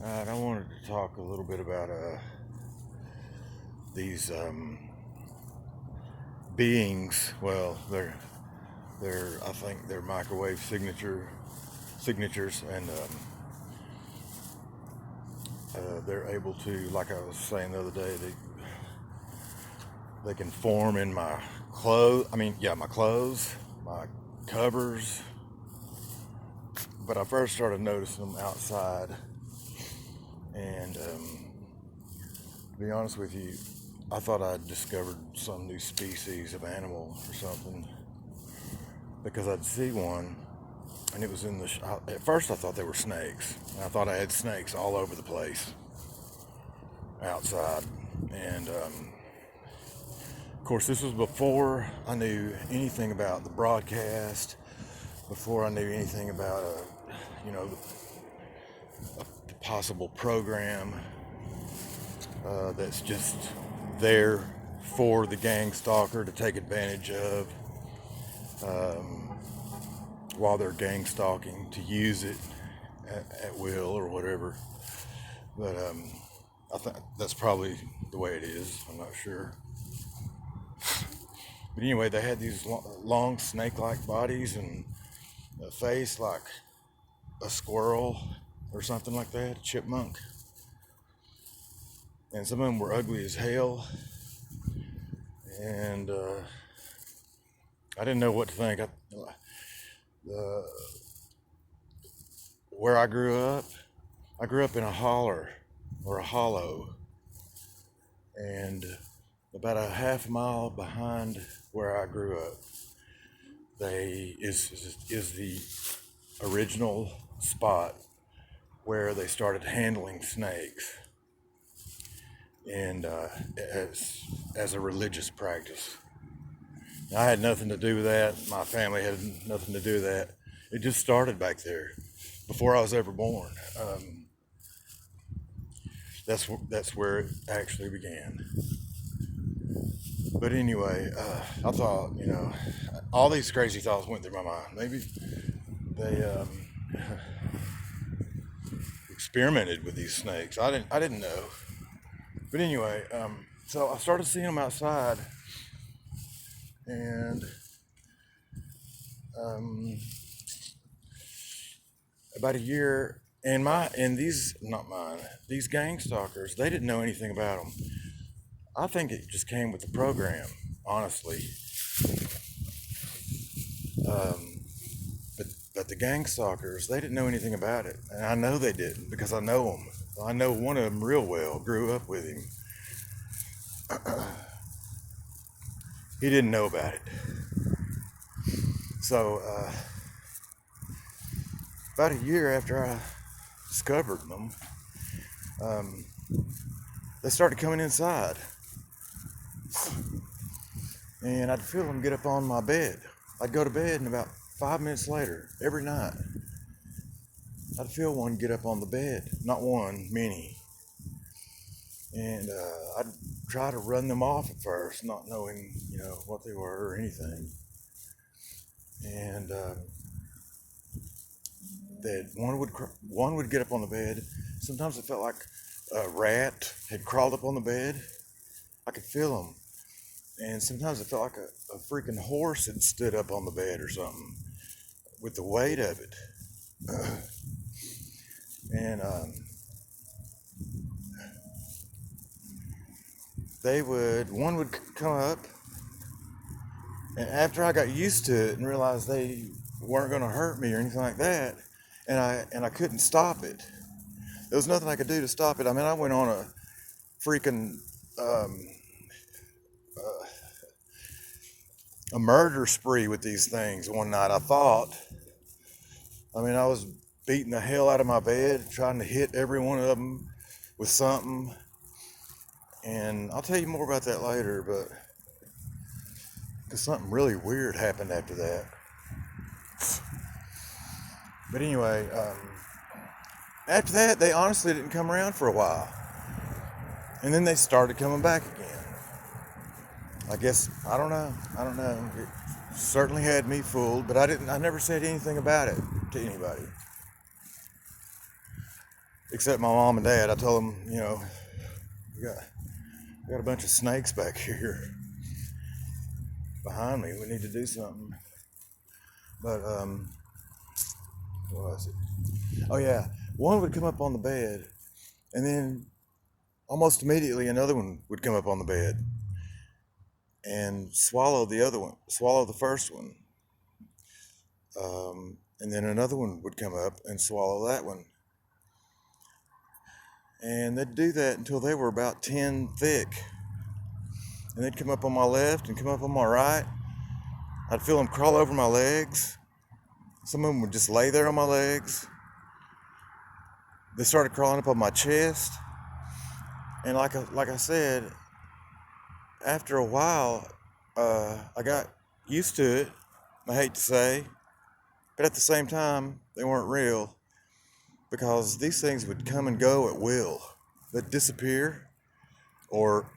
I wanted to talk a little bit about these beings. Well, they're I think they're microwave signatures, and they're able to, like I was saying the other day, they can form in my clothes. My clothes, my covers. But I first started noticing them outside, and to be honest with you, I thought I'd discovered some new species of animal or something because I'd see one and it was in the. At first, I thought they were snakes. I thought I had snakes all over the place outside, and of course, this was before I knew anything about the broadcast, before I knew anything about the possible program that's just there for the gang stalker to take advantage of while they're gang stalking, to use it at will or whatever. But I think that's probably the way it is. I'm not sure. But anyway, they had these long snake-like bodies and a face like a squirrel or something like that, a chipmunk. And some of them were ugly as hell. And I didn't know what to think. Where I grew up in a holler or a hollow, and about a half mile behind where I grew up, is the original spot where they started handling snakes, and as a religious practice. I had nothing to do with that. My family had nothing to do with that. It just started back there before I was ever born. That's where it actually began. But anyway, I thought, all these crazy thoughts went through my mind. Maybe they experimented with these snakes. I didn't know. But anyway, so I started seeing them outside, and um, about a year. And these, not mine, these gang stalkers, they didn't know anything about them. I think it just came with the program, honestly. Um, but the gang stalkers, they didn't know anything about it, and I know they didn't because I know them. I know one of them real well. Grew up with him. He didn't know about it. So about a year after I discovered them, um, they started coming inside, and I'd feel them get up on my bed. I'd go to bed, and about 5 minutes later, every night, I'd feel one get up on the bed. Not one, many. And I'd try to run them off at first, not knowing, what they were or anything. And that one would get up on the bed. Sometimes it felt like a rat had crawled up on the bed. I could feel them. And sometimes it felt like a freaking horse had stood up on the bed or something with the weight of it. And one would come up, and after I got used to it and realized they weren't going to hurt me or anything like that, and I couldn't stop it. There was nothing I could do to stop it. I mean, I went on a freaking a murder spree with these things one night. I thought. I mean, I was beating the hell out of my bed, trying to hit every one of them with something. And I'll tell you more about that later, but because something really weird happened after that. But anyway, after that, they honestly didn't come around for a while. And then they started coming back again. I guess, I don't know. It certainly had me fooled, but I never said anything about it to anybody. except my mom and dad. I told them, you know, we got a bunch of snakes back here behind me. We need to do something. But what was it? Oh yeah, one would come up on the bed, and then almost immediately another one would come up on the bed and swallow the other one, swallow the first one. And then another one would come up and swallow that one. And they'd do that until they were about 10 thick. And they'd come up on my left and come up on my right. I'd feel them crawl over my legs. Some of them would just lay there on my legs. They started crawling up on my chest. And like I said, after a while, I got used to it. I hate to say, but at the same time, they weren't real, because these things would come and go at will. They'd disappear or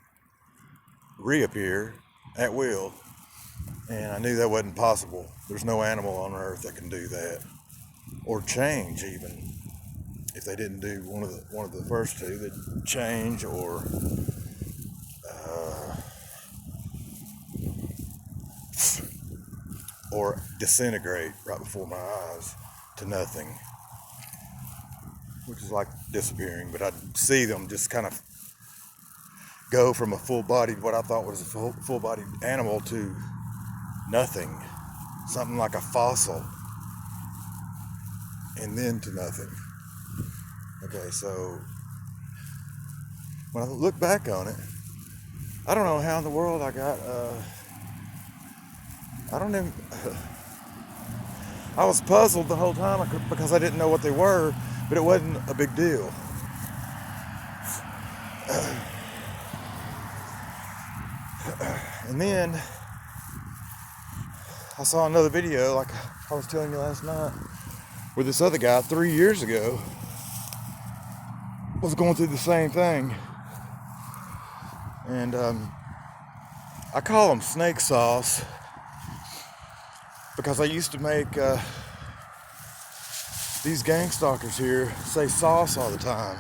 reappear at will, and I knew that wasn't possible. There's no animal on earth that can do that, or change even. If they didn't do one of the first two, they'd change or disintegrate right before my eyes to nothing, which is like disappearing. But I'd see them just kind of go from a full-bodied, what I thought was a full-bodied animal, to nothing, something like a fossil, and then to nothing. Okay, so when I look back on it, I don't know how in the world I got, I don't even, I was puzzled the whole time because I didn't know what they were, but it wasn't a big deal. And then I saw another video, like I was telling you last night, where this other guy 3 years ago was going through the same thing. And I call them snake sauce because I used to make these gang stalkers here say sauce all the time.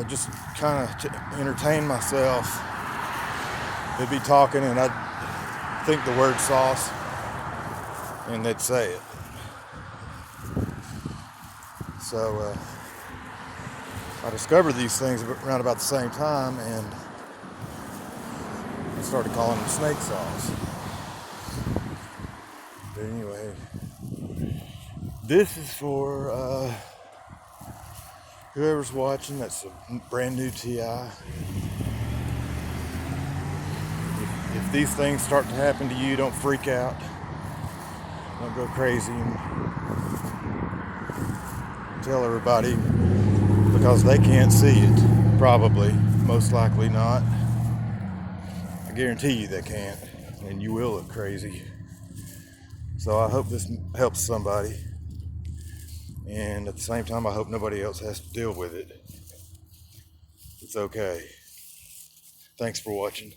Just kind of to entertain myself. They'd be talking and I'd think the word sauce and they'd say it. So I discovered these things around about the same time, and I started calling them snake sauce. But anyway, this is for whoever's watching. That's a brand new TI. If these things start to happen to you, don't freak out. Don't go crazy and tell everybody, because they can't see it. Probably, most likely not. I guarantee you they can't, and you will look crazy. So I hope this helps somebody, and at the same time I hope nobody else has to deal with it. It's okay. Thanks for watching.